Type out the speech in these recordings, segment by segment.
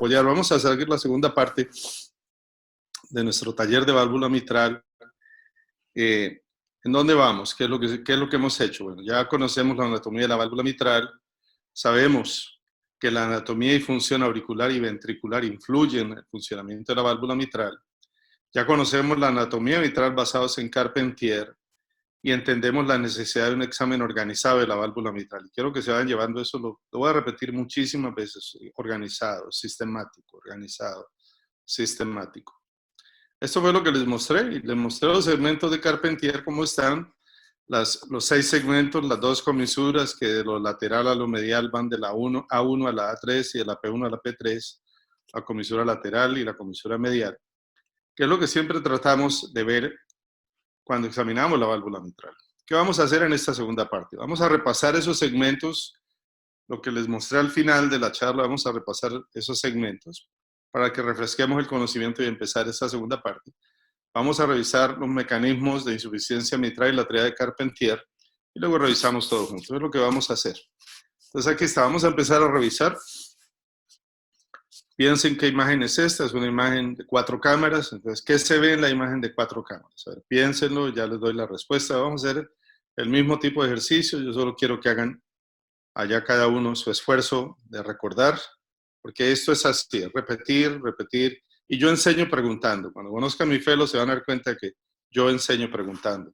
apoyar. Vamos a seguir la segunda parte de nuestro taller de válvula mitral. ¿En dónde vamos? ¿Qué es lo que hemos hecho? Bueno, ya conocemos la anatomía de la válvula mitral. Sabemos que la anatomía y función auricular y ventricular influyen en el funcionamiento de la válvula mitral. Ya conocemos la anatomía mitral basados en Carpentier y entendemos la necesidad de un examen organizado de la válvula mitral. Y quiero que se vayan llevando eso, lo voy a repetir muchísimas veces, organizado, sistemático, organizado, sistemático. Esto fue lo que les mostré, y les mostré los segmentos de Carpentier, cómo están, los 6 segmentos, las 2 comisuras que de lo lateral a lo medial van de la A1 a la A3 y de la P1 a la P3, la comisura lateral y la comisura medial, que es lo que siempre tratamos de ver cuando examinamos la válvula mitral. ¿Qué vamos a hacer en esta segunda parte? Vamos a repasar esos segmentos, lo que les mostré al final de la charla, vamos a repasar esos segmentos para que refresquemos el conocimiento y empezar esta segunda parte. Vamos a revisar los mecanismos de insuficiencia mitral y la teoría de Carpentier y luego revisamos todo juntos. Es lo que vamos a hacer. Entonces aquí está, vamos a empezar a revisar. Piensen qué imagen es esta, es una imagen de 4 cámaras. Entonces, ¿qué se ve en la imagen de 4 cámaras? A ver, piénsenlo, ya les doy la respuesta. Vamos a hacer el mismo tipo de ejercicio. Yo solo quiero que hagan allá cada uno su esfuerzo de recordar, porque esto es así, repetir, repetir. Y yo enseño preguntando. Cuando conozcan mi fellow se van a dar cuenta que yo enseño preguntando.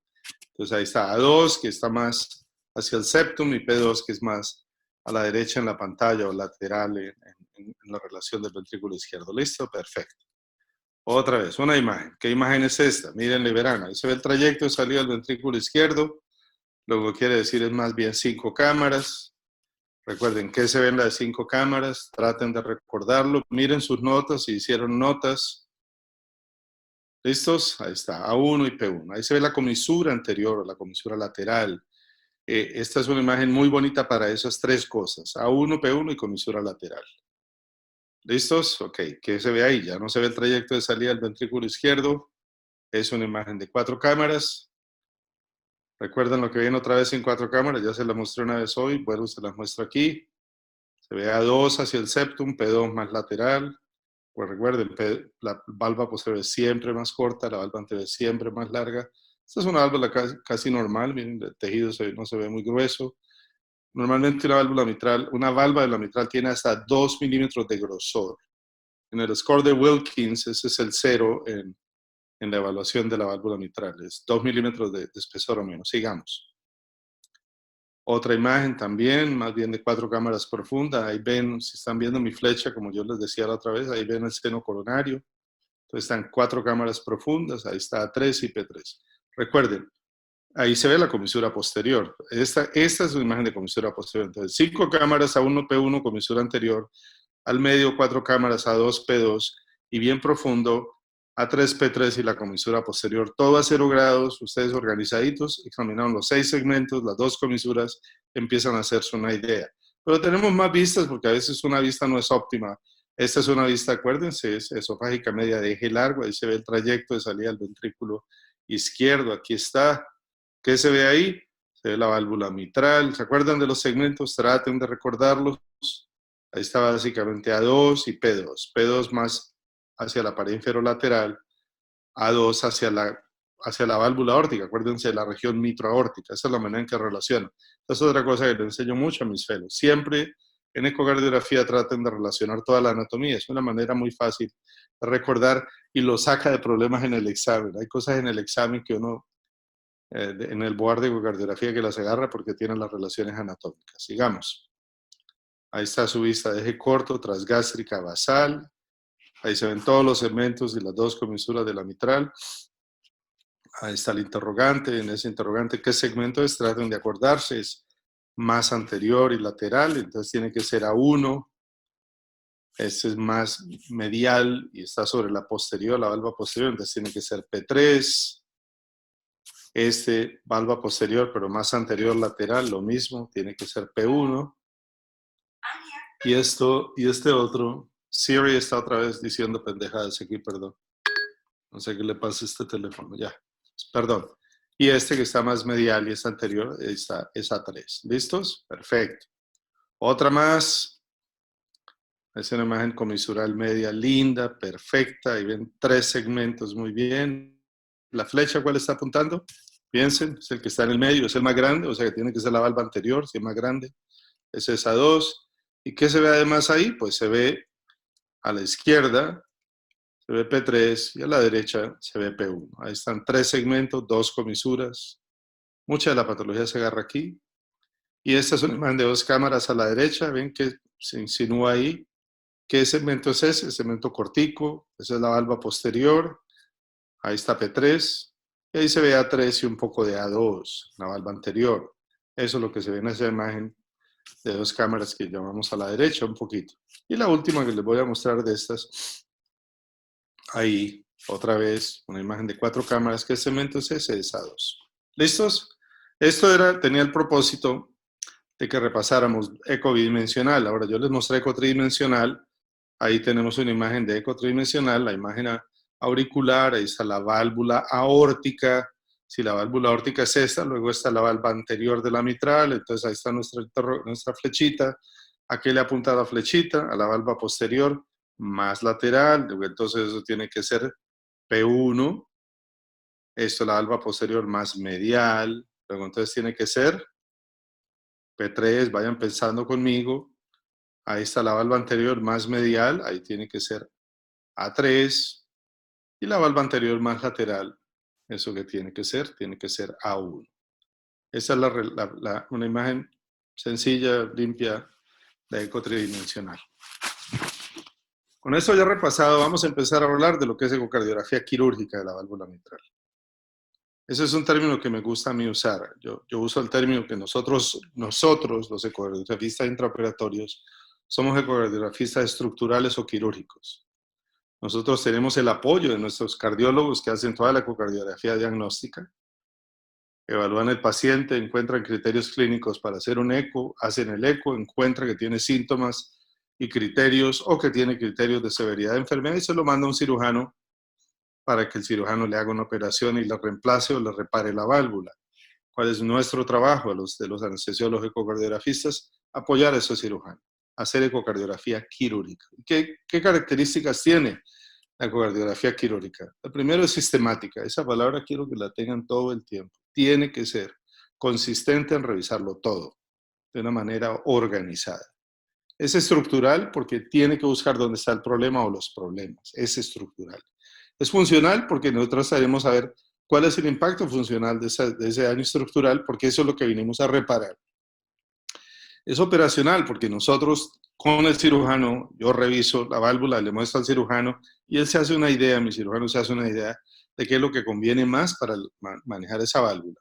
Entonces ahí está A2, que está más hacia el septum, y P2, que es más a la derecha en la pantalla o lateral en la relación del ventrículo izquierdo. ¿Listo? Perfecto. Otra vez, una imagen. ¿Qué imagen es esta? Miren, verán, ahí se ve el trayecto de salida del ventrículo izquierdo. Lo que quiere decir es más bien 5 cámaras. Recuerden, ¿qué se ve en las 5 cámaras? Traten de recordarlo. Miren sus notas, si hicieron notas. ¿Listos? Ahí está, A1 y P1. Ahí se ve la comisura anterior o la comisura lateral. Esta es una imagen muy bonita para esas 3 cosas. A1, P1 y comisura lateral. ¿Listos? Ok, ¿qué se ve ahí? Ya no se ve el trayecto de salida del ventrículo izquierdo. Es una imagen de 4 cámaras. ¿Recuerdan lo que viene otra vez en 4 cámaras? Ya se la mostré una vez hoy. Bueno, se las muestro aquí. Se ve A2 hacia el septum, P2 más lateral. Pues recuerden, la valva posterior es siempre más corta, la valva anterior es siempre más larga. Esta es una válvula casi normal, miren, el tejido no se ve muy grueso. Normalmente una valva de la mitral tiene hasta 2 milímetros de grosor. En el score de Wilkins, ese es el 0 en la evaluación de la válvula mitral, es 2 milímetros de espesor o menos. Sigamos. Otra imagen también, más bien de 4 cámaras profundas. Ahí ven, si están viendo mi flecha, como yo les decía la otra vez, ahí ven el seno coronario. Entonces están 4 cámaras profundas, ahí está A3 y P3. Recuerden, ahí se ve la comisura posterior. Esta es una imagen de comisura posterior. Entonces, 5 cámaras, A1, P1, comisura anterior. Al medio, 4 cámaras, A2, P2. Y bien profundo, A3, P3 y la comisura posterior. Todo a 0 grados, ustedes organizaditos, examinaron los 6 segmentos, las 2 comisuras, empiezan a hacerse una idea. Pero tenemos más vistas porque a veces una vista no es óptima. Esta es una vista, acuérdense, es esofágica media de eje largo. Ahí se ve el trayecto de salida del ventrículo izquierdo. Aquí está. ¿Qué se ve ahí? Se ve la válvula mitral. ¿Se acuerdan de los segmentos? Traten de recordarlos. Ahí está básicamente A2 y P2. P2 más hacia la pared inferolateral. A2 hacia la válvula aórtica. Acuérdense de la región mitroaórtica. Esa es la manera en que relacionan. Esa es otra cosa que le enseño mucho a mis fellows. Siempre en ecocardiografía traten de relacionar toda la anatomía. Es una manera muy fácil de recordar y lo saca de problemas en el examen. Hay cosas en el examen que uno en el board de ecocardiografía que las agarra porque tienen las relaciones anatómicas. Sigamos. Ahí está su vista de eje corto, transgástrica, basal. Ahí se ven todos los segmentos y las 2 comisuras de la mitral. Ahí está el interrogante. En ese interrogante, ¿qué segmento es? Traten de acordarse. Es más anterior y lateral, entonces tiene que ser A1. Este es más medial y está sobre la posterior, la valva posterior, entonces tiene que ser P3. Valva posterior, pero más anterior lateral, lo mismo, tiene que ser P1. Y este otro, Siri está otra vez diciendo pendejadas aquí, perdón. No sé qué le pasa a este teléfono, ya. Perdón. Y este que está más medial y es anterior, es A3. ¿Listos? Perfecto. Otra más. Es una imagen comisural media linda, perfecta. Ahí ven 3 segmentos muy bien. ¿La flecha cuál está apuntando? Piensen, es el que está en el medio, es el más grande, o sea que tiene que ser la valva anterior, si es más grande. Es esa 2. ¿Y qué se ve además ahí? Pues se ve a la izquierda, se ve P3 y a la derecha se ve P1. Ahí están 3 segmentos, 2 comisuras. Mucha de la patología se agarra aquí. Y esta es una imagen de 2 cámaras a la derecha. Ven que se insinúa ahí. ¿Qué segmento es ese? El segmento cortico. Esa es la valva posterior. Ahí está P3. Y ahí se ve A3 y un poco de A2, la valva anterior. Eso es lo que se ve en esa imagen de 2 cámaras que llamamos a la derecha un poquito. Y la última que les voy a mostrar de estas, ahí otra vez una imagen de 4 cámaras. ¿Qué segmento es ese? Es A2. ¿Listos? Esto tenía el propósito de que repasáramos eco bidimensional. Ahora yo les mostré eco tridimensional. Ahí tenemos una imagen de eco tridimensional, la imagen auricular, ahí está la válvula aórtica. Si la válvula aórtica es esta, luego está la valva anterior de la mitral, entonces ahí está nuestra flechita. ¿A qué le apunta la flechita? A la valva posterior más lateral, entonces eso tiene que ser P1. Esto es la valva posterior más medial, luego entonces tiene que ser P3, vayan pensando conmigo. Ahí está la valva anterior más medial, ahí tiene que ser A3. Y la valva anterior más lateral, eso que tiene que ser A1. Esa es una imagen sencilla, limpia, de eco tridimensional. Con esto ya repasado, vamos a empezar a hablar de lo que es ecocardiografía quirúrgica de la válvula mitral. Ese es un término que me gusta a mí usar. Yo uso el término que nosotros los ecocardiografistas intraoperatorios, somos ecocardiografistas estructurales o quirúrgicos. Nosotros tenemos el apoyo de nuestros cardiólogos que hacen toda la ecocardiografía diagnóstica, evalúan el paciente, encuentran criterios clínicos para hacer un eco, hacen el eco, encuentran que tiene síntomas y criterios o que tiene criterios de severidad de enfermedad y se lo manda a un cirujano para que el cirujano le haga una operación y le reemplace o le repare la válvula. ¿Cuál es nuestro trabajo de los anestesiólogos ecocardiografistas? Apoyar a esos cirujanos, hacer ecocardiografía quirúrgica. ¿Qué características tiene la ecocardiografía quirúrgica? Lo primero es sistemática. Esa palabra quiero que la tengan todo el tiempo. Tiene que ser consistente en revisarlo todo, de una manera organizada. Es estructural porque tiene que buscar dónde está el problema o los problemas. Es estructural. Es funcional porque nosotros sabemos saber cuál es el impacto funcional de ese daño estructural, porque eso es lo que vinimos a reparar. Es operacional porque nosotros con el cirujano, yo reviso la válvula, le muestro al cirujano y él se hace una idea, mi cirujano se hace una idea de qué es lo que conviene más para manejar esa válvula.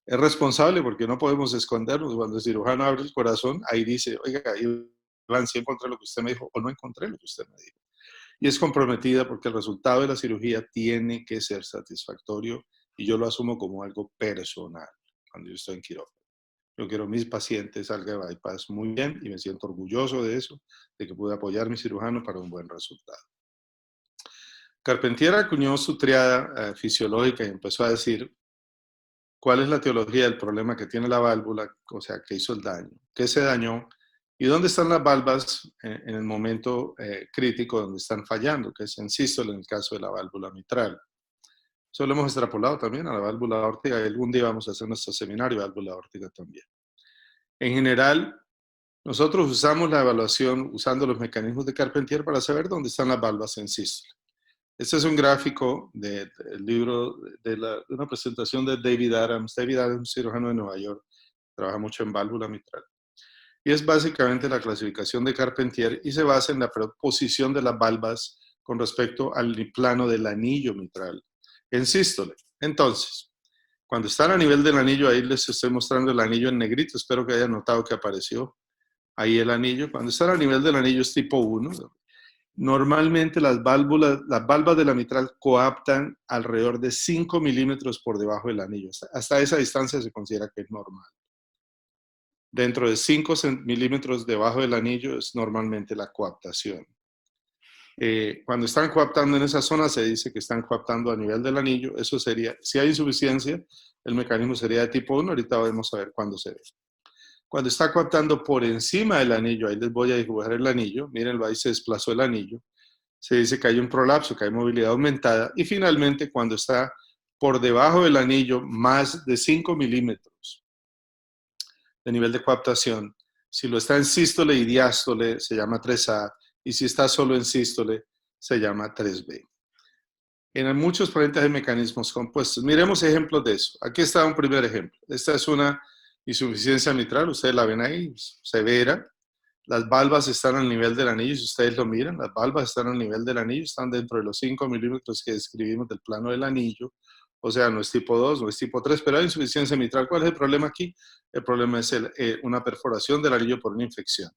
Es responsable porque no podemos escondernos. Cuando el cirujano abre el corazón, ahí dice, oiga, Iván, sí encontré lo que usted me dijo o no encontré lo que usted me dijo. Y es comprometida porque el resultado de la cirugía tiene que ser satisfactorio y yo lo asumo como algo personal cuando yo estoy en quirófano. Yo quiero que mis pacientes salgan de bypass muy bien y me siento orgulloso de eso, de que pude apoyar a mi cirujano para un buen resultado. Carpentier acuñó su triada fisiológica y empezó a decir cuál es la etiología del problema que tiene la válvula, o sea, qué hizo el daño, qué se dañó y dónde están las valvas en el momento crítico donde están fallando, que es en sístole en el caso de la válvula mitral. Eso lo hemos extrapolado también a la válvula aórtica y algún día vamos a hacer nuestro seminario de válvula aórtica también. En general, nosotros usamos la evaluación usando los mecanismos de Carpentier para saber dónde están las valvas en sístole. Este es un gráfico del libro, de una presentación de David Adams. David Adams es un cirujano de Nueva York, trabaja mucho en válvula mitral. Y es básicamente la clasificación de Carpentier y se basa en la posición de las valvas con respecto al plano del anillo mitral en sístole. Entonces, cuando están a nivel del anillo, ahí les estoy mostrando el anillo en negrito, espero que hayan notado que apareció ahí el anillo. Cuando están a nivel del anillo es tipo 1. Normalmente las valvas de la mitral coaptan alrededor de 5 milímetros por debajo del anillo. Hasta esa distancia se considera que es normal. Dentro de 5 milímetros debajo del anillo es normalmente la coaptación. Cuando están coaptando en esa zona se dice que están coaptando a nivel del anillo. Eso sería, si hay insuficiencia, el mecanismo sería de tipo 1. Ahorita vamos a ver cuándo se ve. Cuando está coaptando por encima del anillo, ahí les voy a dibujar el anillo, mírenlo, ahí se desplazó el anillo, se dice que hay un prolapso, que hay movilidad aumentada, y finalmente cuando está por debajo del anillo, más de 5 milímetros de nivel de coaptación, si lo está en sístole y diástole, se llama 3A, y si está solo en sístole, se llama 3B. En muchos pacientes hay mecanismos compuestos. Miremos ejemplos de eso. Aquí está un primer ejemplo. Esta es una insuficiencia mitral, ustedes la ven ahí, severa. Las valvas están al nivel del anillo, si ustedes lo miran, las valvas están al nivel del anillo, están dentro de los 5 milímetros que describimos del plano del anillo. O sea, no es tipo 2, no es tipo 3, pero hay insuficiencia mitral. ¿Cuál es el problema aquí? El problema es una perforación del anillo por una infección.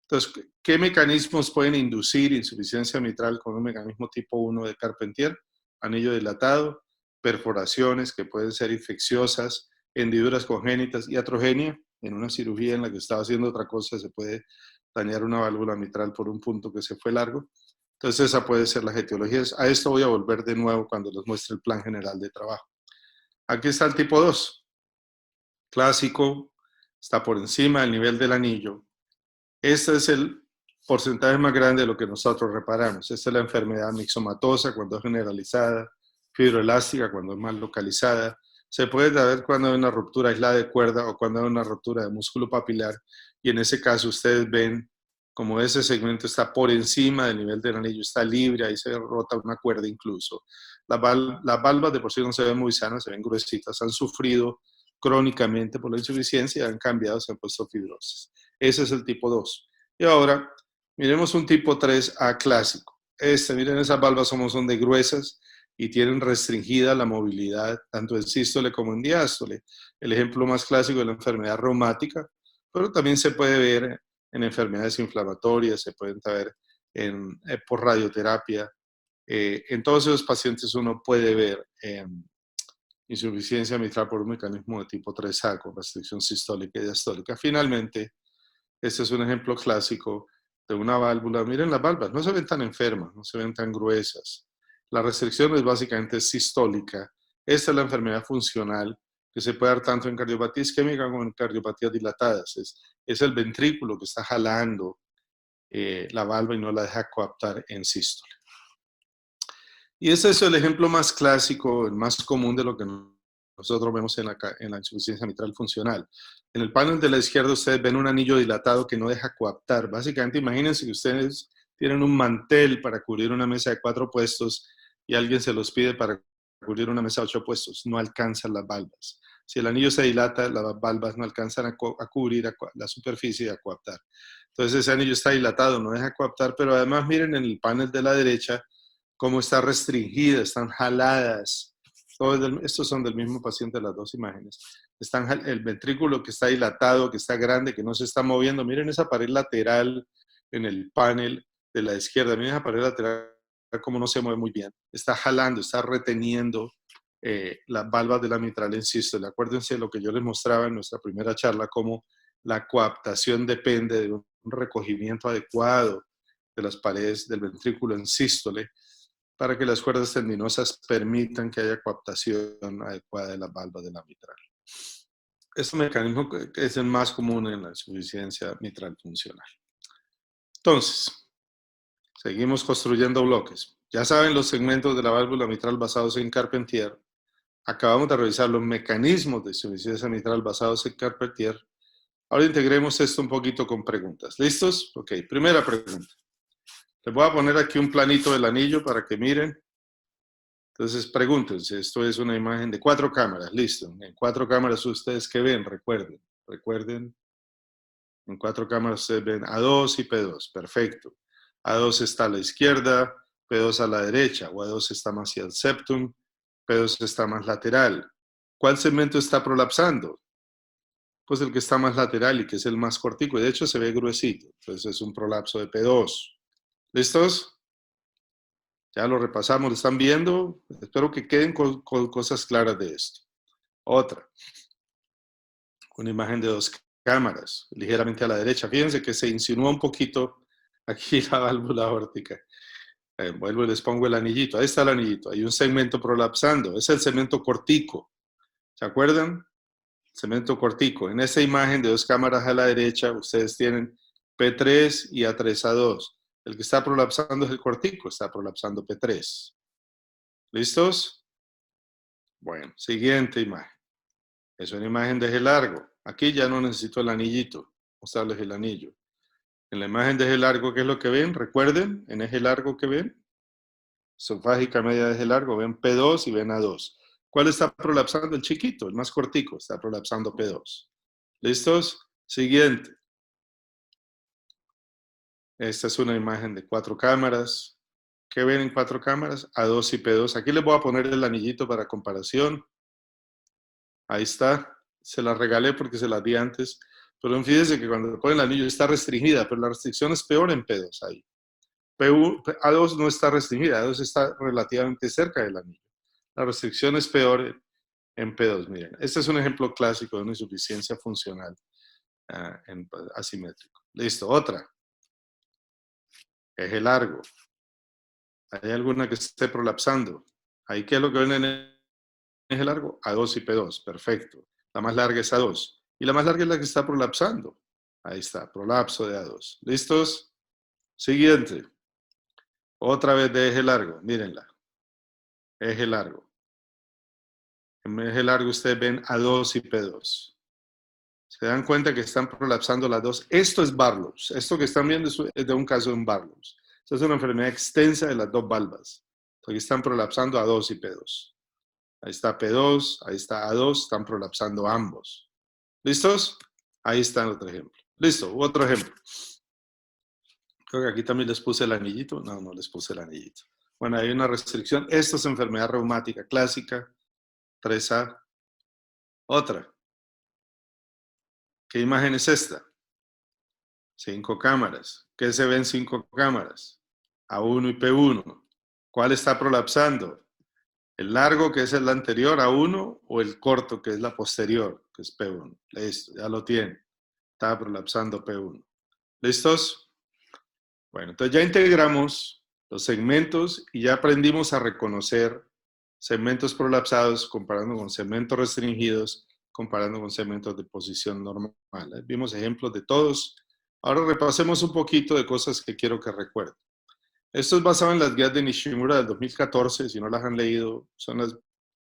Entonces, ¿qué mecanismos pueden inducir insuficiencia mitral con un mecanismo tipo 1 de Carpentier? Anillo dilatado, perforaciones que pueden ser infecciosas, hendiduras congénitas, iatrogenia. En una cirugía en la que estaba haciendo otra cosa se puede dañar una válvula mitral por un punto que se fue largo. Entonces esa puede ser las etiologías. A esto voy a volver de nuevo cuando les muestre el plan general de trabajo. Aquí está el tipo 2. Clásico, está por encima del nivel del anillo. Este es el porcentaje más grande de lo que nosotros reparamos. Esta es la enfermedad mixomatosa cuando es generalizada, fibroelástica cuando es mal localizada. Se puede saber cuando hay una ruptura aislada de cuerda o cuando hay una ruptura de músculo papilar. Y en ese caso ustedes ven como ese segmento está por encima del nivel del anillo, está libre, ahí se rota una cuerda incluso. Las valvas de por sí no se ven muy sanas, se ven gruesitas, han sufrido crónicamente por la insuficiencia, han cambiado, se han puesto fibrosis. Ese es el tipo 2. Y ahora, miremos un tipo 3A clásico. Miren, esas valvas son de gruesas y tienen restringida la movilidad tanto en sístole como en diástole. El ejemplo más clásico es la enfermedad reumática, pero también se puede ver en enfermedades inflamatorias, se pueden ver por radioterapia. En todos esos pacientes uno puede ver insuficiencia mitral por un mecanismo de tipo 3A con restricción sistólica y diastólica. Finalmente, este es un ejemplo clásico de una válvula. Miren las válvulas, no se ven tan enfermas, no se ven tan gruesas. La restricción es básicamente sistólica. Esta es la enfermedad funcional que se puede dar tanto en cardiopatía isquémica como en cardiopatías dilatadas. Es el ventrículo que está jalando la valva y no la deja coaptar en sístole. Y ese es el ejemplo más clásico, el más común de lo que nosotros vemos en la insuficiencia mitral funcional. En el panel de la izquierda ustedes ven un anillo dilatado que no deja coaptar. Básicamente, imagínense que ustedes tienen un mantel para cubrir una mesa de 4 puestos y alguien se los pide para cubrir una mesa de 8 puestos. No alcanzan las valvas. Si el anillo se dilata, las valvas no alcanzan a cubrir la superficie y a coaptar. Entonces ese anillo está dilatado, no deja coaptar, pero además miren en el panel de la derecha cómo está restringida, están jaladas. Estos son del mismo paciente, las dos imágenes. El ventrículo que está dilatado, que está grande, que no se está moviendo. Miren esa pared lateral en el panel de la izquierda. Miren esa pared lateral cómo no se mueve muy bien. Está jalando, está reteniendo las valvas de la mitral en sístole. Acuérdense de lo que yo les mostraba en nuestra primera charla, cómo la coaptación depende de un recogimiento adecuado de las paredes del ventrículo en sístole para que las cuerdas tendinosas permitan que haya coaptación adecuada de las valvas de la mitral. Este mecanismo es el más común en la insuficiencia mitral funcional. Entonces, seguimos construyendo bloques. Ya saben los segmentos de la válvula mitral basados en Carpentier. Acabamos de revisar los mecanismos de insuficiencia mitral basados en Carpentier. Ahora integremos esto un poquito con preguntas. ¿Listos? Ok, primera pregunta. Les voy a poner aquí un planito del anillo para que miren. Entonces pregúntense, esto es una imagen de 4 cámaras, listo. En 4 cámaras ustedes ¿qué ven? Recuerden. En 4 cámaras ustedes ven A2 y P2, perfecto. A2 está a la izquierda, P2 a la derecha, o A2 está más hacia el septum, P2 está más lateral. ¿Cuál segmento está prolapsando? Pues el que está más lateral y que es el más cortico, y de hecho se ve gruesito, entonces es un prolapso de P2. ¿Listos? Ya lo repasamos, ¿lo están viendo? Espero que queden con cosas claras de esto. Otra, una imagen de 2 cámaras, ligeramente a la derecha. Fíjense que se insinúa un poquito aquí la válvula aórtica. Vuelvo y les pongo el anillito. Ahí está el anillito. Hay un segmento prolapsando. Es el segmento cortico. ¿Se acuerdan? Cemento cortico. En esta imagen de 2 cámaras a la derecha, ustedes tienen P3 y A3A2. El que está prolapsando es el cortico, está prolapsando P3. ¿Listos? Bueno, siguiente imagen. Es una imagen de eje largo. Aquí ya no necesito el anillito, mostrarles el anillo. En la imagen de eje largo, ¿qué es lo que ven? Recuerden, en eje largo, ¿qué ven? Esofágica media de eje largo, ven P2 y ven A2. ¿Cuál está prolapsando? El chiquito, el más cortico, está prolapsando P2. ¿Listos? Siguiente. Esta es una imagen de 4 cámaras. ¿Qué ven en 4 cámaras? A2 y P2. Aquí les voy a poner el anillito para comparación. Ahí está. Se la regalé porque se la di antes. Pero fíjense que cuando ponen el anillo está restringida, pero la restricción es peor en P2 ahí. A2 no está restringida, A2 está relativamente cerca del anillo. La restricción es peor en P2, miren. Este es un ejemplo clásico de una insuficiencia funcional asimétrico. Listo, otra. Eje largo. ¿Hay alguna que esté prolapsando? Ahí, ¿qué es lo que ven en el eje largo? A2 y P2, perfecto. La más larga es A2. Y la más larga es la que está prolapsando. Ahí está, prolapso de A2. ¿Listos? Siguiente. Otra vez de eje largo, mírenla. Eje largo. En eje largo ustedes ven A2 y P2. Se dan cuenta que están prolapsando las dos. Esto es Barlow's. Esto que están viendo es de un caso de un Barlow's. Esto es una enfermedad extensa de las dos valvas. Aquí están prolapsando A2 y P2. Ahí está P2, ahí está A2, están prolapsando ambos. ¿Listos? Ahí está otro ejemplo. Listo, otro ejemplo. Creo que aquí también les puse el anillito. No, no les puse el anillito. Bueno, hay una restricción. Esta es enfermedad reumática clásica. 3A. Otra. ¿Qué imagen es esta? 5 cámaras. ¿Qué se ven 5 cámaras? A1 y P1. ¿Cuál está prolapsando? ¿El largo, que es el anterior, A1, o el corto, que es la posterior, que es P1? Listo, ya lo tiene. Está prolapsando P1. ¿Listos? Bueno, entonces ya integramos los segmentos y ya aprendimos a reconocer segmentos prolapsados comparando con segmentos restringidos, comparando con segmentos de posición normal. Vimos ejemplos de todos. Ahora repasemos un poquito de cosas que quiero que recuerden. Esto es basado en las guías de Nishimura del 2014. Si no las han leído, son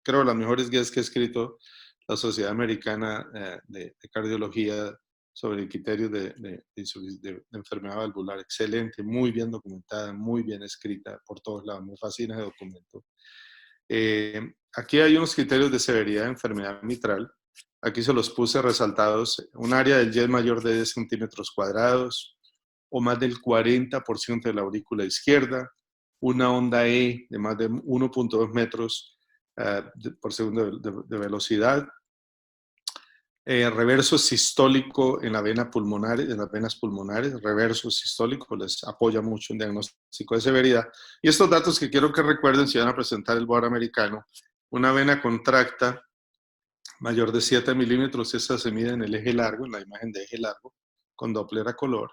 creo, las mejores guías que ha escrito la Sociedad Americana de Cardiología sobre el criterio de enfermedad valvular. Excelente, muy bien documentada, muy bien escrita por todos lados. Me fascina ese documento. Aquí hay unos criterios de severidad de enfermedad mitral. Aquí se los puse resaltados. Un área del jet mayor de 10 centímetros cuadrados o más del 40% de la aurícula izquierda. Una onda E de más de 1.2 metros por segundo de velocidad. Reverso sistólico en la vena pulmonar, en las venas pulmonares, reverso sistólico, les apoya mucho en diagnóstico de severidad. Y estos datos que quiero que recuerden si van a presentar el BOAR americano: una vena contracta mayor de 7 milímetros, esa se mide en el eje largo, en la imagen de eje largo, con Doppler a color.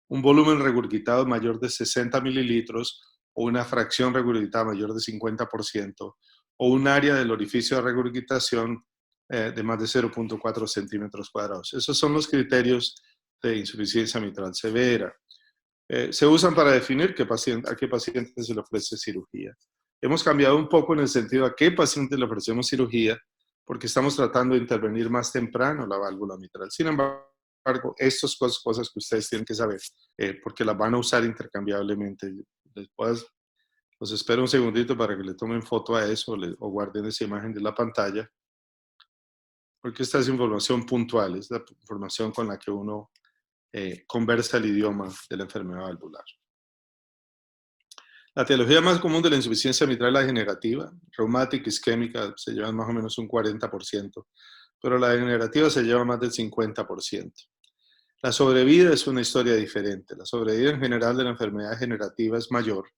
Un volumen regurgitado mayor de 60 mililitros, o una fracción regurgitada mayor de 50%, o un área del orificio de regurgitación de más de 0.4 centímetros cuadrados. Esos son los criterios de insuficiencia mitral severa. Se usan para definir a qué paciente se le ofrece cirugía. Hemos cambiado un poco en el sentido a qué paciente le ofrecemos cirugía, porque estamos tratando de intervenir más temprano la válvula mitral. Sin embargo, estas cosas que ustedes tienen que saber, porque las van a usar intercambiablemente. Después, los espero un segundito para que le tomen foto a eso o guarden esa imagen de la pantalla, porque esta es información puntual, es la información con la que uno conversa el idioma de la enfermedad valvular. La etiología más común de la insuficiencia mitral es la degenerativa. Reumática, isquémica se llevan más o menos un 40%, pero la degenerativa se lleva más del 50%. La sobrevida es una historia diferente. La sobrevida en general de la enfermedad degenerativa es mayor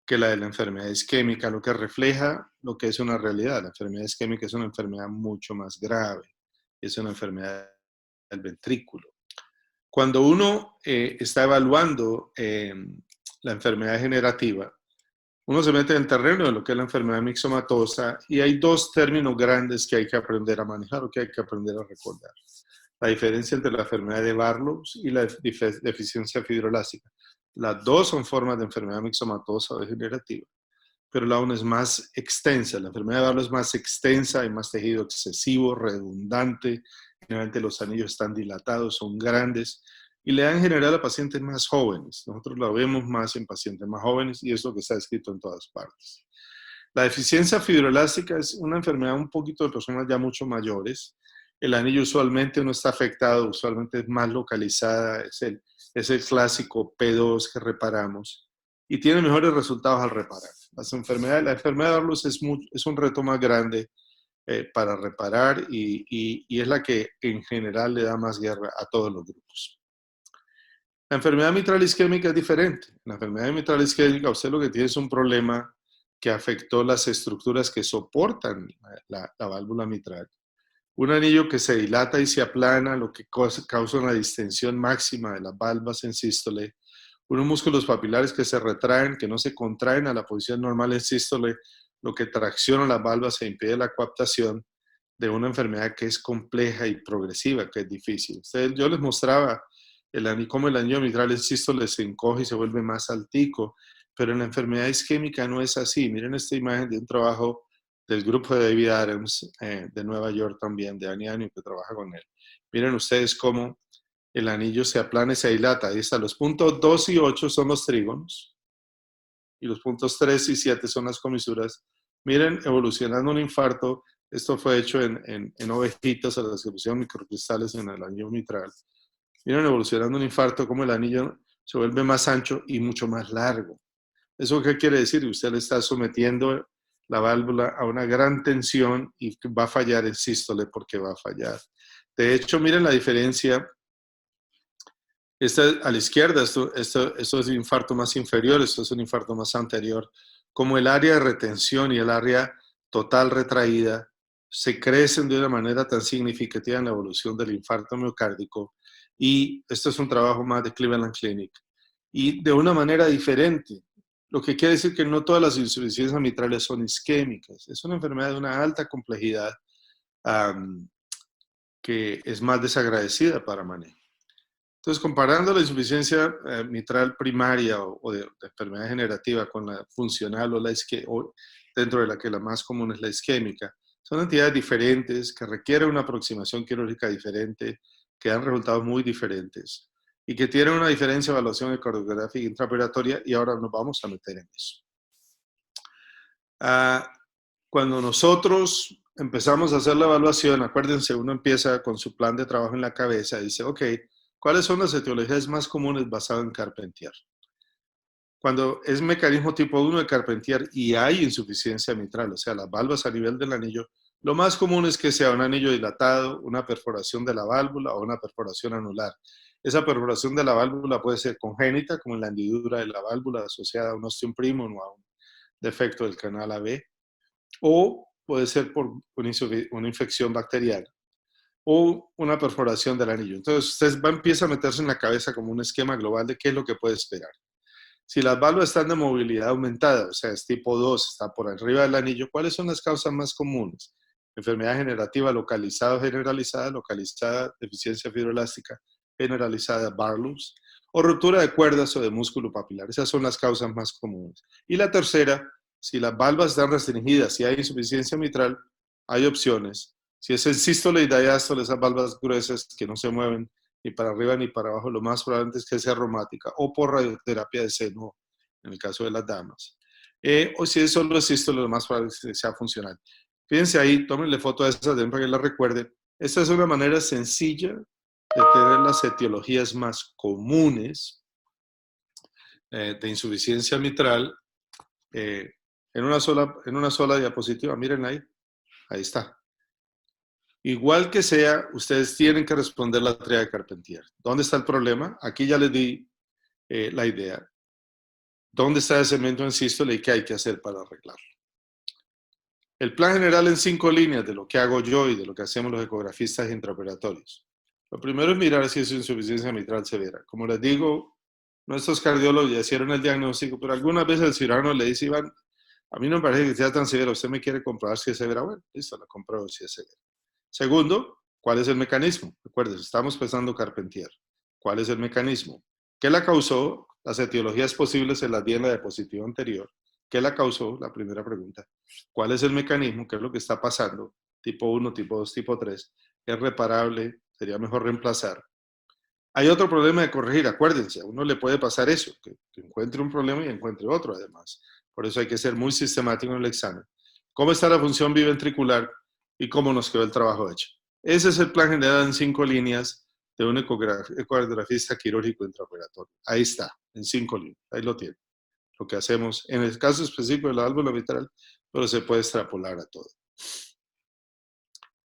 que la de la enfermedad isquémica, lo que refleja lo que es una realidad. La enfermedad isquémica es una enfermedad mucho más grave, es una enfermedad del ventrículo. Cuando uno está evaluando la enfermedad degenerativa, uno se mete en el terreno de lo que es la enfermedad mixomatosa y hay dos términos grandes que hay que aprender a manejar o que hay que aprender a recordar. La diferencia entre la enfermedad de Barlow y la deficiencia fibroelástica. Las dos son formas de enfermedad mixomatosa o degenerativa, pero la una es más extensa. La enfermedad de Barlow es más extensa, hay más tejido excesivo, redundante, generalmente los anillos están dilatados, son grandes, y le dan en general a pacientes más jóvenes. Nosotros la vemos más en pacientes más jóvenes y es lo que está escrito en todas partes. La deficiencia fibroelástica es una enfermedad un poquito de personas ya mucho mayores. El anillo usualmente no está afectado, usualmente es más localizada, es el clásico P2 que reparamos y tiene mejores resultados al reparar. La enfermedad de Barlow es un reto más grande para reparar y es la que en general le da más guerra a todos los grupos. La enfermedad mitral isquémica es diferente. La enfermedad mitral isquémica, usted lo que tiene es un problema que afectó las estructuras que soportan la válvula mitral. Un anillo que se dilata y se aplana, lo que causa una distensión máxima de las válvulas en sístole. Unos músculos papilares que se retraen, que no se contraen a la posición normal en sístole, lo que tracciona las válvulas e impide la coaptación de una enfermedad que es compleja y progresiva, que es difícil. Yo les mostraba cómo el anillo mitral en sístole se encoge y se vuelve más altico, pero en la enfermedad isquémica no es así. Miren esta imagen de un trabajo del grupo de David Adams de Nueva York también, de Aniani, que trabaja con él. Miren ustedes cómo el anillo se aplana y se dilata. Ahí está, los puntos 2 y 8 son los trígonos y los puntos 3 y 7 son las comisuras. Miren, evolucionando un infarto, esto fue hecho en ovejitas a las que pusieron microcristales en el anillo mitral. Miren, evolucionando un infarto, como el anillo se vuelve más ancho y mucho más largo. ¿Eso qué quiere decir? Usted le está sometiendo la válvula a una gran tensión y va a fallar en sístole porque va a fallar. De hecho, miren la diferencia. A la izquierda, esto es un infarto más inferior, esto es un infarto más anterior. Como el área de retención y el área total retraída se crecen de una manera tan significativa en la evolución del infarto miocárdico, y esto es un trabajo más de Cleveland Clinic, y de una manera diferente, lo que quiere decir que no todas las insuficiencias mitrales son isquémicas, es una enfermedad de una alta complejidad que es más desagradecida para manejo. Entonces, comparando la insuficiencia mitral primaria o de enfermedad degenerativa con la funcional o dentro de la que la más común es la isquémica, son entidades diferentes que requieren una aproximación quirúrgica diferente, que dan resultados muy diferentes y que tienen una diferencia de evaluación ecocardiográfica intraoperatoria, y ahora nos vamos a meter en eso. Cuando nosotros empezamos a hacer la evaluación, acuérdense, uno empieza con su plan de trabajo en la cabeza y dice, ok, ¿cuáles son las etiologías más comunes basadas en Carpentier? Cuando es mecanismo tipo 1 de Carpentier y hay insuficiencia mitral, o sea, las válvulas a nivel del anillo, lo más común es que sea un anillo dilatado, una perforación de la válvula o una perforación anular. Esa perforación de la válvula puede ser congénita, como en la hendidura de la válvula asociada a un ostium primum o a un defecto del canal AB, o puede ser por una infección bacteriana o una perforación del anillo. Entonces, usted empieza a meterse en la cabeza como un esquema global de qué es lo que puede esperar. Si las válvulas están de movilidad aumentada, o sea, es tipo 2, está por arriba del anillo, ¿cuáles son las causas más comunes? Enfermedad degenerativa localizada o generalizada, localizada, deficiencia fibroelástica generalizada, Barlow's, o ruptura de cuerdas o de músculo papilar. Esas son las causas más comunes. Y la tercera, si las válvulas están restringidas, si hay insuficiencia mitral, hay opciones. Si es el sístole y diástole, esas válvulas gruesas que no se mueven ni para arriba ni para abajo, lo más probable es que sea reumática o por radioterapia de seno, en el caso de las damas. O si es solo el sístole, lo más probable es que sea funcional. Fíjense ahí, tómenle foto a esas para que la recuerden. Esta es una manera sencilla de tener las etiologías más comunes de insuficiencia mitral en una sola diapositiva. Miren ahí está. Igual que sea, ustedes tienen que responder la tríada de Carpentier. ¿Dónde está el problema? Aquí ya les di la idea. ¿Dónde está el cemento en sístole y qué hay que hacer para arreglarlo? El plan general en 5 líneas de lo que hago yo y de lo que hacemos los ecografistas intraoperatorios. Lo primero es mirar si es insuficiencia mitral severa. Como les digo, nuestros cardiólogos ya hicieron el diagnóstico, pero algunas veces el cirujano le dice, Iván, a mí no me parece que sea tan severa, usted me quiere comprobar si es severa, bueno, listo, la compruebo si es severa. Segundo, ¿cuál es el mecanismo? Recuerden, estamos pensando Carpentier. ¿Cuál es el mecanismo? ¿Qué la causó? Las etiologías posibles se las di en la diapositiva anterior. ¿Qué la causó? La primera pregunta. ¿Cuál es el mecanismo? ¿Qué es lo que está pasando? Tipo 1, tipo 2, tipo 3. ¿Es reparable? ¿Sería mejor reemplazar? Hay otro problema de corregir, acuérdense, a uno le puede pasar eso, que encuentre un problema y encuentre otro además. Por eso hay que ser muy sistemático en el examen. ¿Cómo está la función biventricular y cómo nos quedó el trabajo hecho? Ese es el plan general en 5 líneas de un ecografista quirúrgico intraoperatorio. Ahí está, en 5 líneas, ahí lo tiene. Lo que hacemos en el caso específico de la válvula mitral, pero se puede extrapolar a todo.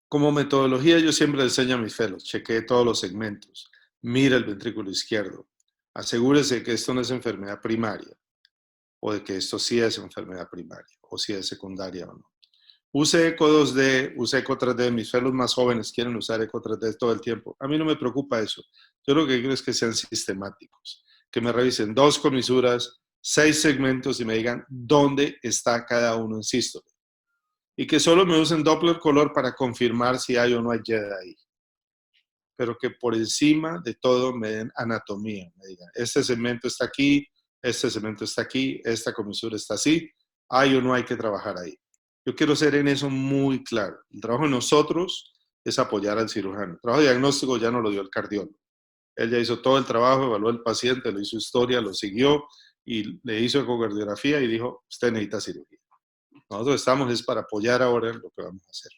Como metodología, yo siempre le enseño a mis fellows, chequee todos los segmentos, mira el ventrículo izquierdo, asegúrese de que esto no es enfermedad primaria, o de que esto sí es enfermedad primaria, o si es secundaria o no. Use ECO 2D, use ECO 3D, mis fellows más jóvenes quieren usar ECO 3D todo el tiempo. A mí no me preocupa eso. Yo lo que quiero es que sean sistemáticos, que me revisen 2 comisuras, 6 segmentos y me digan dónde está cada uno en sístole. Y que solo me usen Doppler color para confirmar si hay o no hay YED ahí. Pero que por encima de todo me den anatomía, me digan, este segmento está aquí, este segmento está aquí, esta comisura está así, hay o no hay que trabajar ahí. Yo quiero ser en eso muy claro. El trabajo de nosotros es apoyar al cirujano. El trabajo diagnóstico ya no lo dio el cardiólogo. Él ya hizo todo el trabajo, evaluó al paciente, le hizo historia, lo siguió y le hizo ecocardiografía y dijo, usted necesita cirugía. Nosotros estamos es para apoyar ahora lo que vamos a hacer.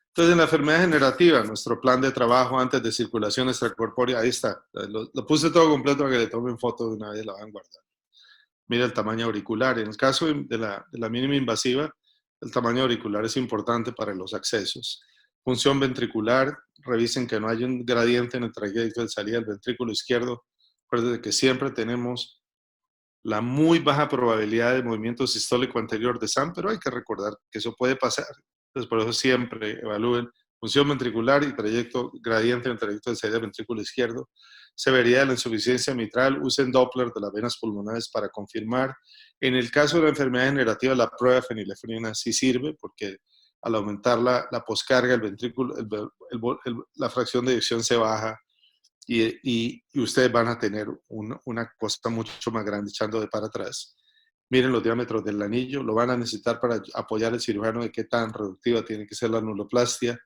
Entonces, en la enfermedad generativa, nuestro plan de trabajo antes de circulación extracorpórea, ahí está. Lo puse todo completo para que le tomen foto de una vez, la van a guardar. Mira el tamaño auricular. En el caso de la mínima invasiva, el tamaño auricular es importante para los accesos. Función ventricular, revisen que no haya un gradiente en el trayecto de salida del ventrículo izquierdo. Recuerden que siempre tenemos la muy baja probabilidad de movimiento sistólico anterior de SAM, pero hay que recordar que eso puede pasar. Entonces, por eso siempre evalúen función ventricular y trayecto gradiente en el trayecto de salida del ventrículo izquierdo. Severidad de la insuficiencia mitral, usen Doppler de las venas pulmonares para confirmar. En el caso de la enfermedad generativa, la prueba de fenilefrina sí sirve porque al aumentar la poscarga, el ventrículo, la fracción de eyección se baja y ustedes van a tener una cosa mucho más grande echando de para atrás. Miren los diámetros del anillo, lo van a necesitar para apoyar al cirujano de qué tan reductiva tiene que ser la anuloplastia.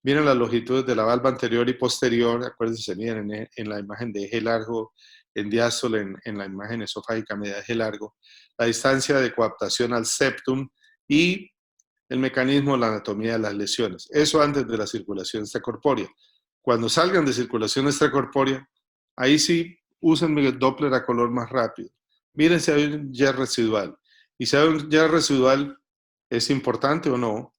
Miren las longitudes de la valva anterior y posterior, acuérdense, se miden en la imagen de eje largo, en diástole, en la imagen esofágica media de eje largo, la distancia de coaptación al septum y el mecanismo de la anatomía de las lesiones. Eso antes de la circulación extracorpórea. Cuando salgan de circulación extracorpórea, ahí sí usen el Doppler a color más rápido. Miren si hay un YER residual. Y si hay un YER residual, ¿es importante o no?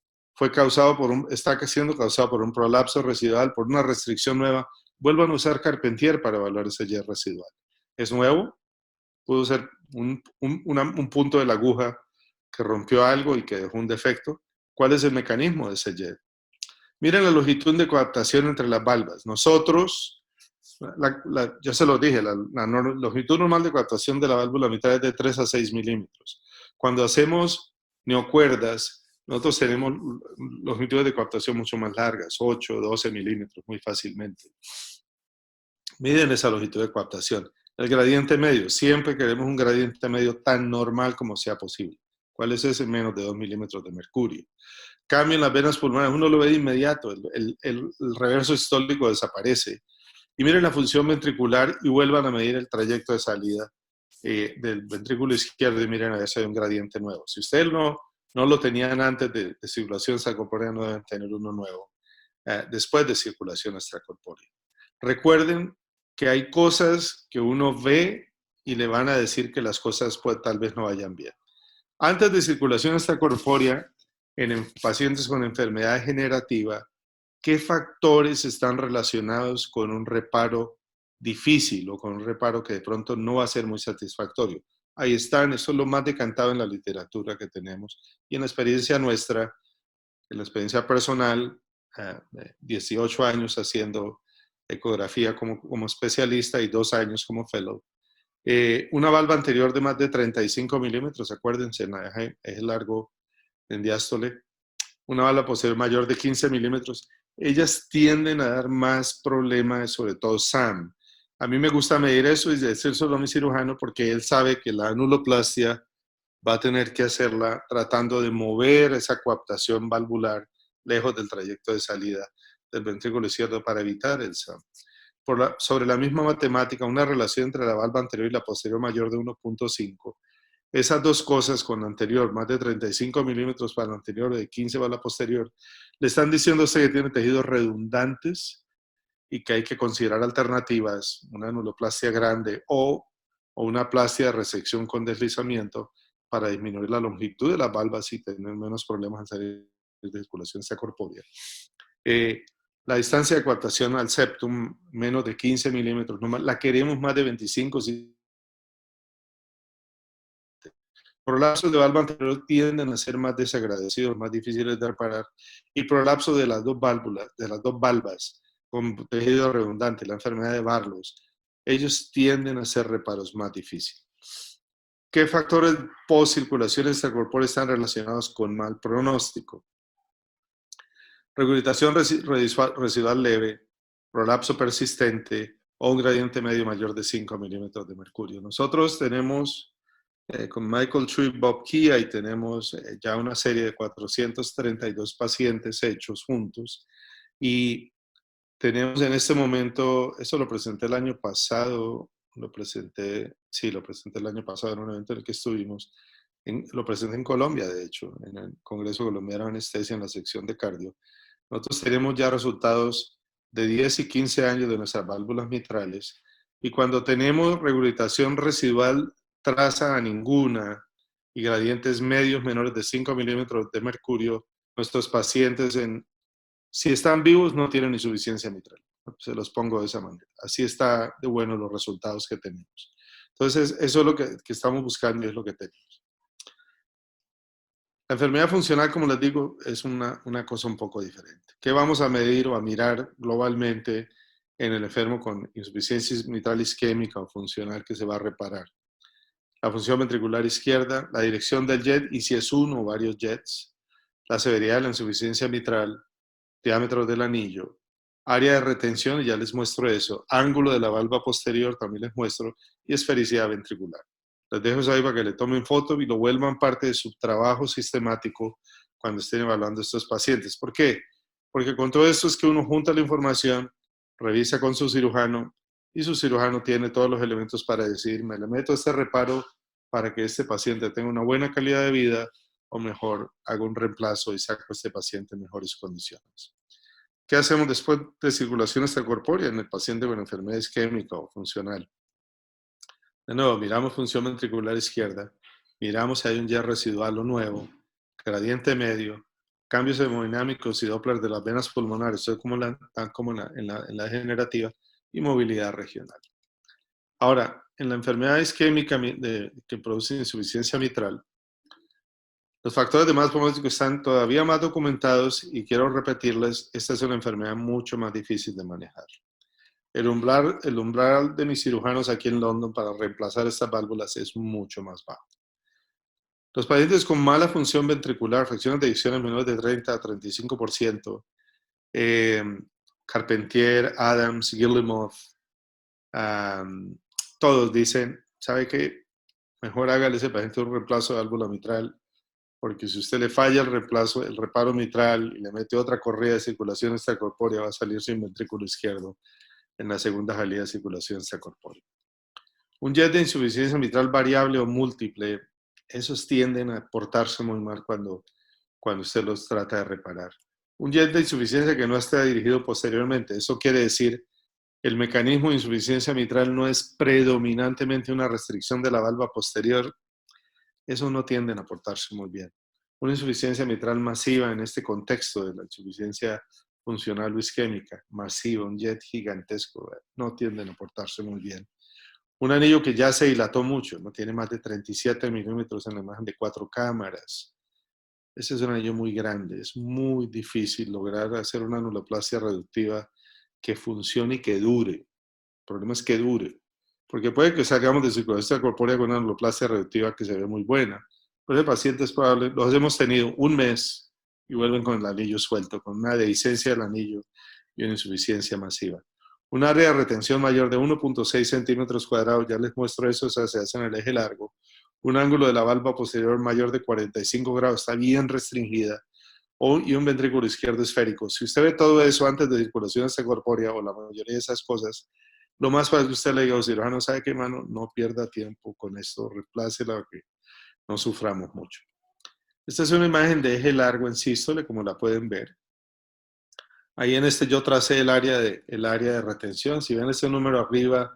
Está siendo causado por un prolapso residual, por una restricción nueva. Vuelvan a usar Carpentier para evaluar ese YER residual. ¿Es nuevo? Pudo ser un punto de la aguja que rompió algo y que dejó un defecto. ¿Cuál es el mecanismo de ese YED? Miren la longitud de coaptación entre las valvas. Nosotros, ya se lo dije, la longitud normal de coaptación de la válvula mitral es de 3 a 6 milímetros. Cuando hacemos neocuerdas, nosotros tenemos longitudes de coaptación mucho más largas, 8, 12 milímetros, muy fácilmente. Miren esa longitud de coaptación. El gradiente medio, siempre queremos un gradiente medio tan normal como sea posible. ¿Cuál es ese? Menos de 2 milímetros de mercurio. Cambio en las venas pulmonares, uno lo ve de inmediato, el reverso sistólico desaparece. Y miren la función ventricular y vuelvan a medir el trayecto de salida del ventrículo izquierdo y miren a ver si hay un gradiente nuevo. Si ustedes no lo tenían antes de circulación extracorpórea, no deben tener uno nuevo después de circulación extracorpórea. Recuerden que hay cosas que uno ve y le van a decir que las cosas pues, tal vez no vayan bien. Antes de circulación extracorpórea, en pacientes con enfermedad degenerativa, ¿qué factores están relacionados con un reparo difícil o con un reparo que de pronto no va a ser muy satisfactorio? Ahí están, eso es lo más decantado en la literatura que tenemos y en la experiencia nuestra, en la experiencia personal, 18 años haciendo ecografía como especialista y 2 años como fellow. Una valva anterior de más de 35 milímetros, acuérdense, en la eje largo en diástole. Una valva posterior mayor de 15 milímetros. Ellas tienden a dar más problemas, sobre todo SAM. A mí me gusta medir eso y decírselo a mi cirujano porque él sabe que la anuloplastia va a tener que hacerla tratando de mover esa coaptación valvular lejos del trayecto de salida del ventrículo izquierdo para evitar el SAM. Sobre la misma matemática, una relación entre la valva anterior y la posterior mayor de 1.5. Esas dos cosas con la anterior, más de 35 milímetros para la anterior, de 15 para la posterior, le están diciendo a usted que tiene tejidos redundantes y que hay que considerar alternativas, una anuloplastia grande o una plastia de resección con deslizamiento para disminuir la longitud de las valvas y tener menos problemas al salir de circulación extracorpórea. La distancia de coaptación al septum, menos de 15 milímetros, no, la queremos más de 25. Prolapsos de valva anterior tienden a ser más desagradecidos, más difíciles de reparar, y prolapso de las dos válvulas, de las dos valvas, con tejido redundante, la enfermedad de Barlow, ellos tienden a ser reparos más difíciles. ¿Qué factores post-circulación extracorpórea están relacionados con mal pronóstico? Regurgitación residual leve, prolapso persistente o un gradiente medio mayor de 5 milímetros de mercurio. Nosotros tenemos con Michael Chu y Bob Kia y tenemos ya una serie de 432 pacientes hechos juntos y tenemos en este momento, eso lo presenté el año pasado, lo presenté el año pasado en un evento en el que estuvimos, lo presenté en Colombia, de hecho, en el Congreso Colombiano de Anestesia en la sección de cardio. Nosotros tenemos ya resultados de 10 y 15 años de nuestras válvulas mitrales y cuando tenemos regurgitación residual traza a ninguna y gradientes medios menores de 5 milímetros de mercurio, nuestros pacientes si están vivos no tienen insuficiencia mitral. Se los pongo de esa manera. Así está de bueno los resultados que tenemos. Entonces, eso es lo que estamos buscando y es lo que tenemos. La enfermedad funcional, como les digo, es una cosa un poco diferente. ¿Qué vamos a medir o a mirar globalmente en el enfermo con insuficiencia mitral isquémica o funcional que se va a reparar? La función ventricular izquierda, la dirección del jet y si es uno o varios jets, la severidad de la insuficiencia mitral, diámetro del anillo, área de retención, y ya les muestro eso, ángulo de la valva posterior, también les muestro, y esfericidad ventricular. Les dejo eso ahí para que le tomen foto y lo vuelvan parte de su trabajo sistemático cuando estén evaluando a estos pacientes. ¿Por qué? Porque con todo esto es que uno junta la información, revisa con su cirujano y su cirujano tiene todos los elementos para decir, me le meto este reparo para que este paciente tenga una buena calidad de vida o mejor hago un reemplazo y saco a este paciente en mejores condiciones. ¿Qué hacemos después de circulación extracorpórea en el paciente con enfermedad isquémica o funcional? De nuevo, miramos función ventricular izquierda, miramos si hay un jet residual o nuevo, gradiente medio, cambios hemodinámicos y Doppler de las venas pulmonares, como en la degenerativa, y movilidad regional. Ahora, en la enfermedad isquémica que produce insuficiencia mitral, los factores de mal pronóstico están todavía más documentados y quiero repetirles, esta es una enfermedad mucho más difícil de manejar. El umbral de mis cirujanos aquí en London para reemplazar estas válvulas es mucho más bajo. Los pacientes con mala función ventricular, fracciones de eyecciones menores de 30 a 35%, Carpentier, Adams, Guillemoff, todos dicen, ¿sabe qué? Mejor hágale a ese paciente un reemplazo de válvula mitral, porque si usted le falla el reparo mitral y le mete otra correa de circulación extracorpórea, va a salir sin ventrículo izquierdo en la segunda salida de circulación extracorpórea. Un jet de insuficiencia mitral variable o múltiple, esos tienden a portarse muy mal cuando usted los trata de reparar. Un jet de insuficiencia que no esté dirigido posteriormente, eso quiere decir el mecanismo de insuficiencia mitral no es predominantemente una restricción de la valva posterior, eso no tienden a portarse muy bien. Una insuficiencia mitral masiva en este contexto de la insuficiencia funcional o isquémica, masiva, un jet gigantesco, no tienden a portarse muy bien. Un anillo que ya se dilató mucho, no tiene más de 37 milímetros en la imagen de 4 cámaras. Ese es un anillo muy grande, es muy difícil lograr hacer una anuloplastia reductiva que funcione y que dure. El problema es que dure. Porque puede que salgamos de circunstancia corpórea con una anuloplastia reductiva que se ve muy buena. Pero el paciente es probable, los hemos tenido un mes y vuelven con el anillo suelto, con una dehiscencia del anillo y una insuficiencia masiva. Un área de retención mayor de 1.6 centímetros cuadrados, ya les muestro eso, o sea, se hace en el eje largo. Un ángulo de la valva posterior mayor de 45 grados, está bien restringida. Y un ventrículo izquierdo esférico. Si usted ve todo eso antes de circulación extracorpórea o la mayoría de esas cosas, lo más fácil que usted le diga al cirujano, ¿sabe qué, mano? No pierda tiempo con esto, replácela, que no suframos mucho. Esta es una imagen de eje largo en sístole, como la pueden ver. Ahí en este yo tracé el área de retención. Si ven ese número arriba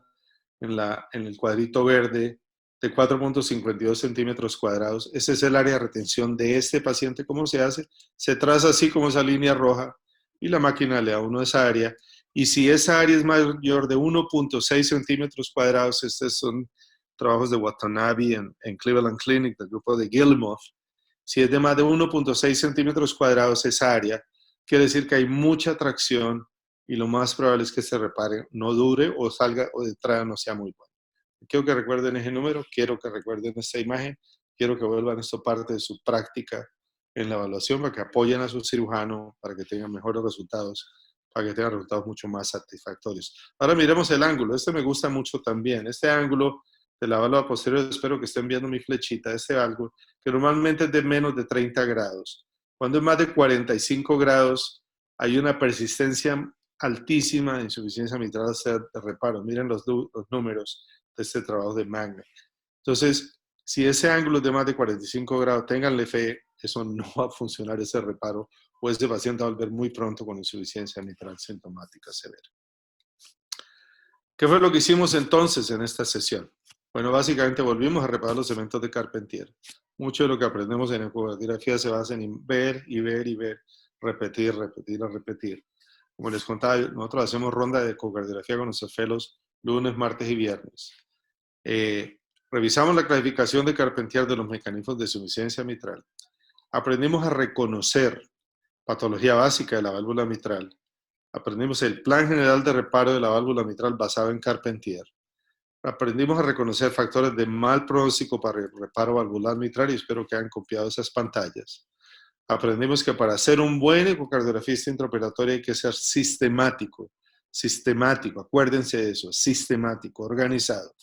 en el cuadrito verde de 4.52 centímetros cuadrados, ese es el área de retención de este paciente. ¿Cómo se hace? Se traza así como esa línea roja y la máquina le da uno esa área. Y si esa área es mayor de 1.6 centímetros cuadrados, estos son trabajos de Watanabe en Cleveland Clinic, del grupo de Gilmour. Si es de más de 1.6 centímetros cuadrados esa área, quiere decir que hay mucha tracción y lo más probable es que se repare, no dure o salga o de entrada no sea muy bueno. Quiero que recuerden ese número, quiero que recuerden esta imagen, quiero que vuelvan esto parte de su práctica en la evaluación para que apoyen a su cirujano, para que tengan mejores resultados, para que tengan resultados mucho más satisfactorios. Ahora miremos el ángulo, este me gusta mucho también, este ángulo de la válvula posterior, espero que estén viendo mi flechita, este ángulo, que normalmente es de menos de 30 grados. Cuando es más de 45 grados, hay una persistencia altísima de insuficiencia mitral de reparo. Miren los números de este trabajo de Magnet. Entonces, si ese ángulo es de más de 45 grados, ténganle fe, eso no va a funcionar ese reparo o ese paciente va a volver muy pronto con insuficiencia mitral sintomática severa. ¿Qué fue lo que hicimos entonces en esta sesión? Bueno, básicamente volvimos a reparar los eventos de Carpentier. Mucho de lo que aprendemos en ecografía se basa en ver y ver y ver, repetir, repetir, repetir. Como les contaba, nosotros hacemos ronda de ecocardiografía con nuestros fellows lunes, martes y viernes. Revisamos la clasificación de Carpentier de los mecanismos de insuficiencia mitral. Aprendimos a reconocer patología básica de la válvula mitral. Aprendimos el plan general de reparo de la válvula mitral basado en Carpentier. Aprendimos a reconocer factores de mal pronóstico para el reparo valvular mitral y espero que hayan copiado esas pantallas. Aprendimos que para ser un buen ecocardiografista intraoperatorio hay que ser sistemático, acuérdense de eso, sistemático, organizado.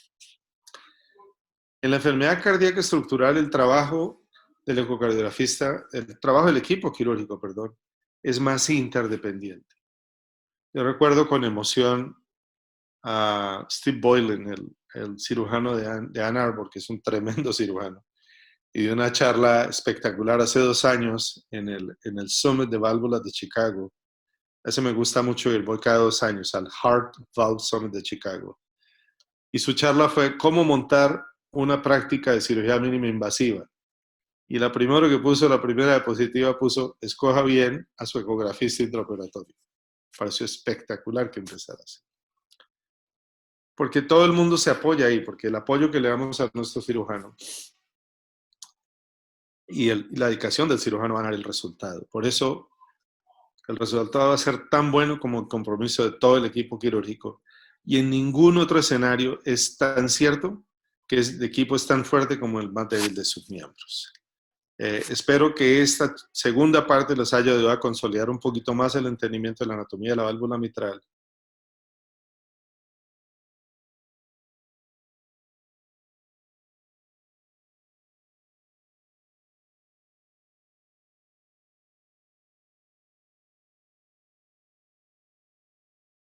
En la enfermedad cardíaca estructural, el trabajo del ecocardiografista, el trabajo del equipo quirúrgico, perdón, es más interdependiente. Yo recuerdo con emoción a Steve Boylan, el cirujano de Ann Arbor, que es un tremendo cirujano, y dio una charla espectacular hace 2 años en el Summit de Válvulas de Chicago. Ese me gusta mucho y voy cada 2 años al Heart Valve Summit de Chicago. Y su charla fue cómo montar una práctica de cirugía mínima invasiva. Y la primera diapositiva puso, escoja bien a su ecografista intraoperatorio. Pareció espectacular que empezara así. Porque todo el mundo se apoya ahí, porque el apoyo que le damos a nuestro cirujano y la dedicación del cirujano van a dar el resultado. Por eso el resultado va a ser tan bueno como el compromiso de todo el equipo quirúrgico. Y en ningún otro escenario es tan cierto que el equipo es tan fuerte como el más débil de sus miembros. Espero que esta segunda parte les haya ayudado a consolidar un poquito más el entendimiento de la anatomía de la válvula mitral